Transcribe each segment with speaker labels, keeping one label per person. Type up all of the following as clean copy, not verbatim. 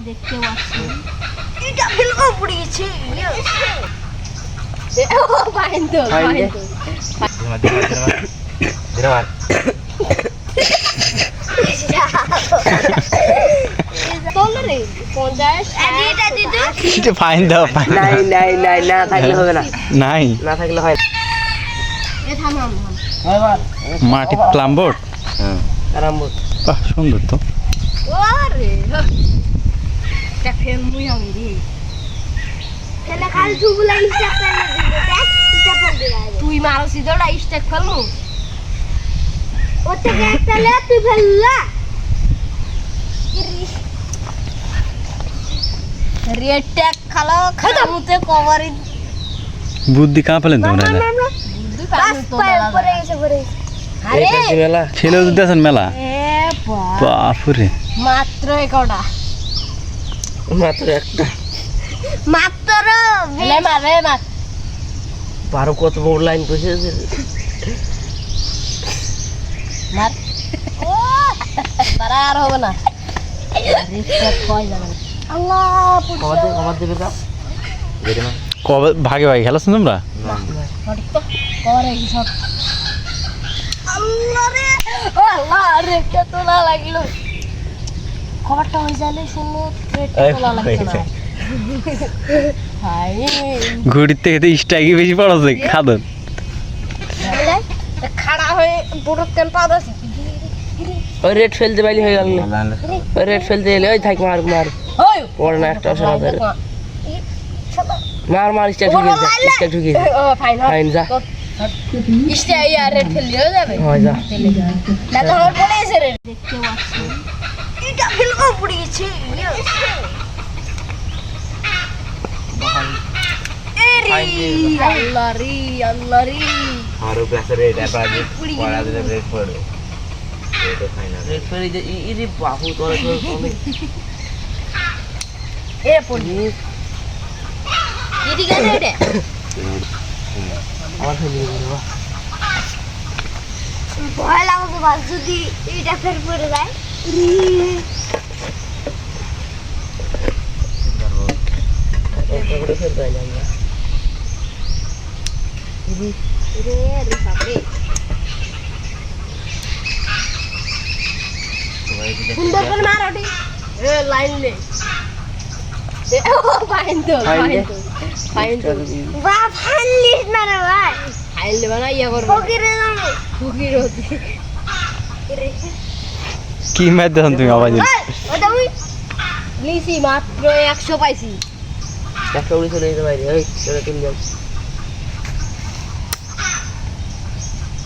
Speaker 1: দেখতে পাচ্ছি এটা ফেলবো পড়ে গেছে ও ফাইন তো
Speaker 2: দিনবার
Speaker 1: তোলে 50 এটা দিতে
Speaker 3: এটা ফাইন দাও
Speaker 2: নাই নাই নাই না থাকলে হবে না
Speaker 3: নাই
Speaker 2: না থাকলে হয়
Speaker 1: এ থামাম
Speaker 3: মাটি প্লাম্বোর্ড
Speaker 2: আরামবোর্ড
Speaker 3: বাহ সুন্দর তো
Speaker 1: ওরে এটা ফেল মুই আমি রে খেলা খাল তুবলা স্টেপ ফেলে দিবে দেখ স্টেপ ফেলে দিবে তুই মারো সিধোড়া স্টেপ ফেলমু ওতে একটা লে তুই ফেললা রেড ট্যাগ খালো খামুতে কভার
Speaker 3: বুদ্ধি কাঁ পেলেন তোমরা
Speaker 1: আরে
Speaker 2: মেলা
Speaker 3: ছেলে যদি আছেন মেলা
Speaker 1: এ
Speaker 3: বাপুরে
Speaker 1: মাত্র একটা
Speaker 2: মাত্র একটা
Speaker 1: মাত্র লে মারে মাত্র
Speaker 2: বারো কত বড় লাইন বসেছে
Speaker 1: মার ও তারা আর হবে না রিস্টার্ট কই যাবে আল্লাহ
Speaker 2: খবর দেবে কা দেবে না
Speaker 3: কবে ভাগে ভাগে খেলাছেন তোমরা
Speaker 1: করে কি সব আল্লাহ রে ও আল্লাহ রে কত না লাগলো খবরটা হই যালে শুনো রেটটা তোলা লাগছে না হাই
Speaker 3: ঘুড়ির থেকে তো স্ট্রাইকে বেশি পড়াছে খাদন
Speaker 1: খাড়া হয়ে বড় তেল পাওয়া
Speaker 2: ওই রেড ফেলতে বাইলি হয়ে গেল ওই রেড ফেলতে এলে ওই থাক মার মার
Speaker 1: ওই
Speaker 2: পড় না একটা শোনা ধরে মার মার স্টাইল ঢুকিয়ে
Speaker 1: ও ফাইন
Speaker 2: ফাইন যা
Speaker 1: ইস্তে আইয়া রেড ফেলিও যাবে
Speaker 2: হয় যা
Speaker 1: দেখো আমার পড়ে এসে রে দেখতে পাচ্ছি এটা ফেলবো পড়ে গেছে আল্লাহ রে আল্লাহ রে
Speaker 2: আরো প্রেসার রেড এবার পড়া দিলে রেড পড়ে এটা ফাইনাল রেড ফেলে যে ইরি বাহু তোরে অনেক
Speaker 1: এ পড়ি এদিকে আছে এটা
Speaker 2: আমার ফেলে দিবা
Speaker 1: ভয় লাগবে বাস যদি এটা ফের পড়ে যায়
Speaker 2: একটা করে ফেল দেয় না
Speaker 1: রে রে বাপরে সুন্দর করে মার ওটি এ লাইন লে ও ফাইন তো ফাইন তো বা ফাইন লিস্ট মারে ভাই ফাইন লে বানা ইয়া করব ফকিরে জানো ফকির হতে
Speaker 3: কি ম্যাচ দেখুন তুমি আওয়াজ
Speaker 1: ওটা ওই লিসি মাত্র 100 পাইছি
Speaker 2: একটা উড়ে চলে যেতে বাইরে ওই চলে চলে যাও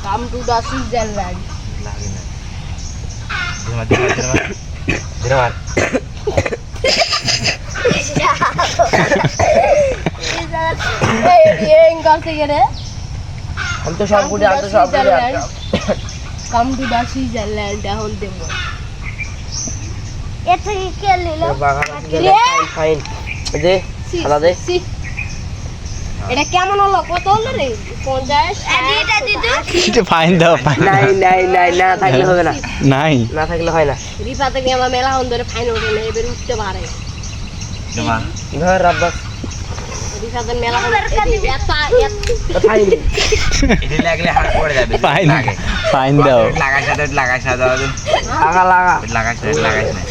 Speaker 1: কাম টু দা সুইজারল্যান্ড
Speaker 2: লাগে না দিনবার
Speaker 1: এই কাছে গেলে
Speaker 2: আমি তো সব গুড়ি আমি তো সব গুড়ি
Speaker 1: কাম টু দা সুইজারল্যান্ড এখন দেব এটা কি কে নিলো
Speaker 2: ফাইন দে আলা দে
Speaker 1: এটা কেমন হলো কত হলো রে 50 এটা দিতে
Speaker 3: এটা ফাইন দাও ফাইন
Speaker 2: নাই নাই নাই না থাকলে হবে না
Speaker 3: নাই
Speaker 2: না থাকলে হয় না
Speaker 1: রিফাতে কি আমরা মেলা হন ধরে ফাইন ওঠে না এবার উঠতে পারে
Speaker 2: ধর রাব্বাস
Speaker 1: রিফাতে মেলা হন
Speaker 2: ফাইন
Speaker 4: এটি লাগলে হাত পড়ে যাবে
Speaker 3: ফাইন ফাইন দাও
Speaker 4: লাগাই সাদা
Speaker 2: লাগা লাগা
Speaker 4: লাগাই না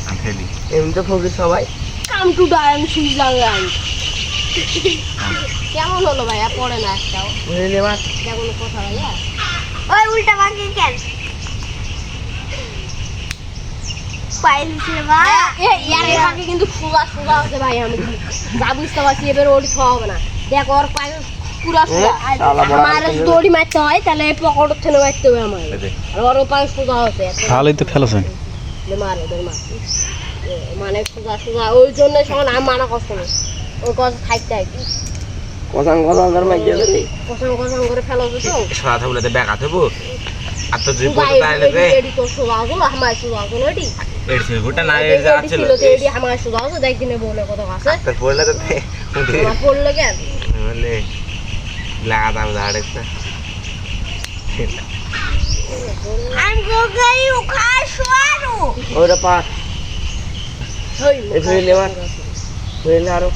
Speaker 4: আমি ফেলি
Speaker 2: এমনি তো ফকির সবাই
Speaker 1: কাম টু দা সুইজারল্যান্ড কেমন হলো ভাইয়া পড়ে না একটাও
Speaker 2: বুঝে নেবা
Speaker 1: যেমন কথা ভাইয়া ওই উল্টা ভাগে কেন পাইল ছিল ভাই ইয়ার ভাগে কিন্তু ফুলা আছে ভাই আমি যা বুঝতে পারছি এবার ওটি খাওয়া হবে না দেখ ওর পায়ে পুরা ফুলা আমার দড়ি মারতে হয় তাহলে পকড় থেকে মারতে হবে আমার আর ওর পায়ে ফুলা আছে
Speaker 3: ভালোই তো খেলেছেন
Speaker 1: মারে দড়ি মার মানে ফুলা ওই জন্য সঙ্গে আমি মানা কষ্ট নেই ওই কথা খাইতে হয়
Speaker 2: কসাং ধর মাইজে দে
Speaker 1: কসম করে ফেলা তো
Speaker 4: সাদা থাকলে ব্যাঘাত হবো আর তো যে
Speaker 1: ভাই
Speaker 4: তাইলে রে
Speaker 1: এডি তো সুদা হলো আমার সুদা হলো এডি
Speaker 4: এডি গোটা না এর যাচ্ছিল
Speaker 1: এডি আমার সুদা হলো দেখ দিনে বলে কত আছে
Speaker 4: তার পড়লে তো
Speaker 1: আমার পড়লো কেন
Speaker 4: বলে লাগাতাম ধাড়েছে
Speaker 1: আমি গোগাই উখা সোয়ারু
Speaker 2: ওরে পা
Speaker 1: ওই
Speaker 2: এই ফেলে আমার ফেলে আরো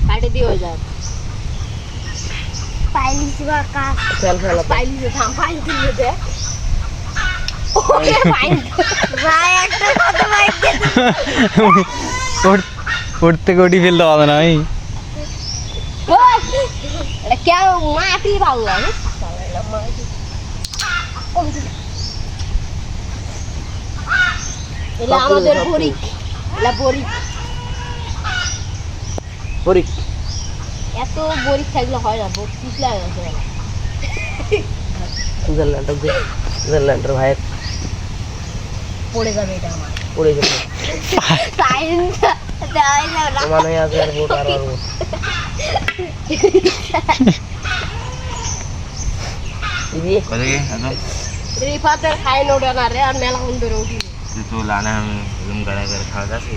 Speaker 1: কাটে দিয়ে হয়ে যায় পাইলিস বা কাজ
Speaker 2: ফেল ফেল
Speaker 1: পাইলিস থাম পাইলিস দিয়ে দে ওকে পাইল ভাই একটা কথা ভাই
Speaker 3: উঠতে গড়ি ফেলতে হবে না আমি
Speaker 1: এটা কেন মাটি ভাঙলা এটা আমাদের বড়ি এটা বড়ি
Speaker 2: পরি
Speaker 1: এত বড়ি থাকলে হয় না বত্রিশ লাগে আছে
Speaker 2: সুইজারল্যান্ডের ভাইয়ের
Speaker 1: পড়ে যাবে এটা আমার
Speaker 2: পড়ে গেছে
Speaker 1: সাইন্স দেওয়াই যাবে না
Speaker 2: সমান হয়ে আছে আর ভোট আর আর ভোট। দিদি
Speaker 4: ওদিকে একদম
Speaker 1: রিফাতের খাই নোটা না রে আর মেলা কোন ধরে উঠি
Speaker 4: তুই তো লানে আমি রুম গাড়া করে খাওয়া যাচ্ছি